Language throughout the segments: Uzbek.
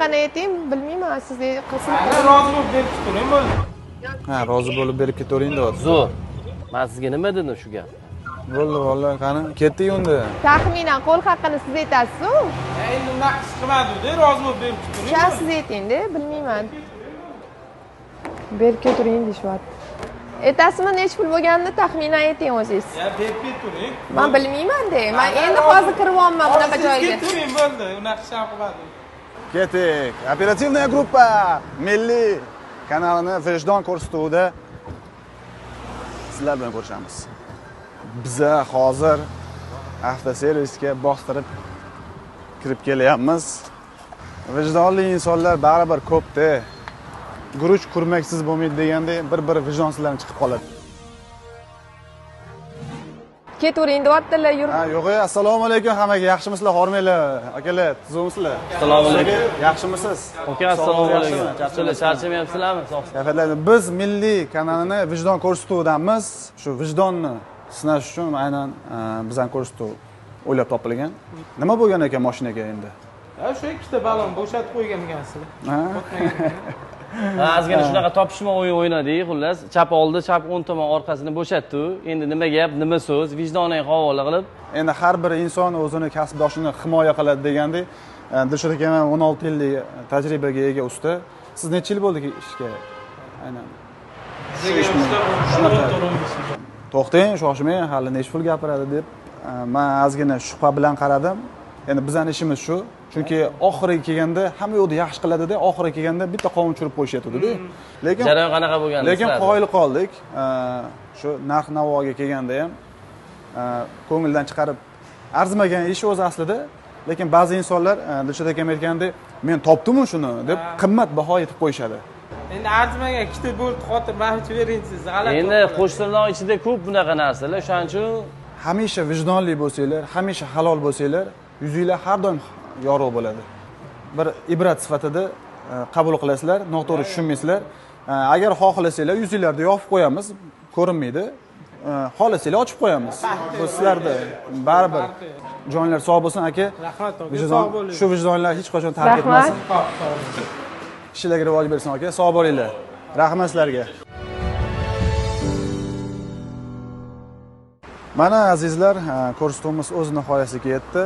Qani ayting, bilmayman, sizga qilsin. Rozi bo'lib berib turing bo'ldi. Ha, rozi bo'lib berib ketavering deyapti. Zo'r. Men sizga nima dedim shu gap? Bo'ldi, vallahi qani, ketdik unda. Taxminan qo'l haqini siz aytasiz-ku. Endi unaqa ish qilmadi-da, rozi bo'lib berib turing. Sha siz ayting-da, bilmayman. Berib ketaring deyapti. Aytasizmi, necha pul bo'lganini taxminan ayting o'zingiz. Ya berib turing. Men bilmayman-da. Men endi hozir kiryapman bunaqa joyga. Turing bo'ldi, unaqa ish qilmadi. Ketdik. Operativная группа Milliy kanalini Vijdon ko'rsatuvida sizlar bilan ko'rishamiz. Biza hozir avtoservisga bostirib kirib kelyapmiz. Vijdonli insonlar baribir ko'pda. Guruch kurmaksiz bo'lmaydi degandek bir vijdonsizlarni chiqib qoladi. Ketavering deyaptilar, yurib. Ha, yo'q, assalomu alaykum hammaga. Yaxshimisizlar, hormanglar? Akalar, tuzukmisizlar? Assalomu alaykum. Yaxshimisiz? Aka, assalomu alaykum. Sizlar charchamayapsizlarmi? Kayfiyatlar. Biz Milliy kanalini Vijdon ko'rsatuvdamiz. Shu vijdonni sinash uchun aynan bizning ko'rsatuv o'ylab topilgan. Nima bo'lgan ekan mashinaga endi? O'sha ikkita balon bo'shatib qo'ygan ekansizlar. Ozgina shunaqa topishma o'yin o'ynadik, xullas. Chap oldi, chap o'ng tomon orqasini bo'shatdi. Endi nima gap, nima so'z, vijdoniga havola qilib. Endi har bir inson o'zini kasbdoshini himoya qiladi degandek, Dilshod aka ham 16 yillik tajribaga ega usta. Siz necha yil bo'ldi ishga? Aynan. To'xtang, shoshmang, hali necha pul gapiradi deb men ozgina shubha bilan qaradim. Endi bizning ishimiz shu. Chunki oxiriga kelganda hamma yo'lda yaxshi qiladi-da, oxiriga kelganda bitta qovun tushirib qo'yishyapti-da. Lekin jarayon qanaqa bo'lgan? Lekin qoyil qoldik. Shu narx-navoga kelganda ham ko'ngildan chiqarib arzimagan ish o'zi aslida, lekin ba'zi insonlar Dilshod akam aytgandek, men topdim shuni deb qimmat baho aytib qo'yishadi. Endi arzimagan ikkita bo'ldi, xotir mahch bering siz. G'alati. Endi qo'shtirnoq ichida ko'p bunaqa narsalar, shuning uchun hamisha vijdonli bo'lsanglar, hamisha halol bo'lsanglar, yuzinglar har doim yorug' bo'ladi. Bir ibrat sifatida qabul qilasizlar, noto'g'ri tushunmaysizlar. Agar xohlasanglar yuzinglarni yopib qo'yamiz, ko'rinmaydi. Xohlasanglar ochib qo'yamiz. Bu sizlarda baribir jonlar sog' bo'lsin aka. Rahmat aka, Vijdon, sog' bo'ling. shu vijdonlar hech qachon tark etmasin. Rahmat. Ishlarga rivoj bersin aka. Sog' bo'linglar. Rahmat sizlarga. Mana azizlar, ko'rsatuvimiz o'z nihoyasiga yetdi.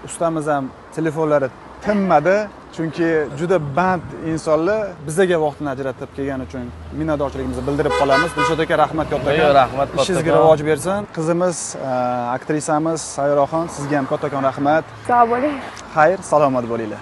Ustamiz ham telefonlari tinmadi, chunki juda band insonlar bizga vaqtini ajratib kelgani uchun minnatdorchiligimizni bildirib qolamiz. Dilshod aka, rahmat kattakon. Rahmat kattakon. Ishingizga rivoj bersin. Qizimiz, aktrisamiz Sayyoraxon, sizga ham kattakon rahmat. Sog' bo'ling. Xayr, salomat bo'linglar.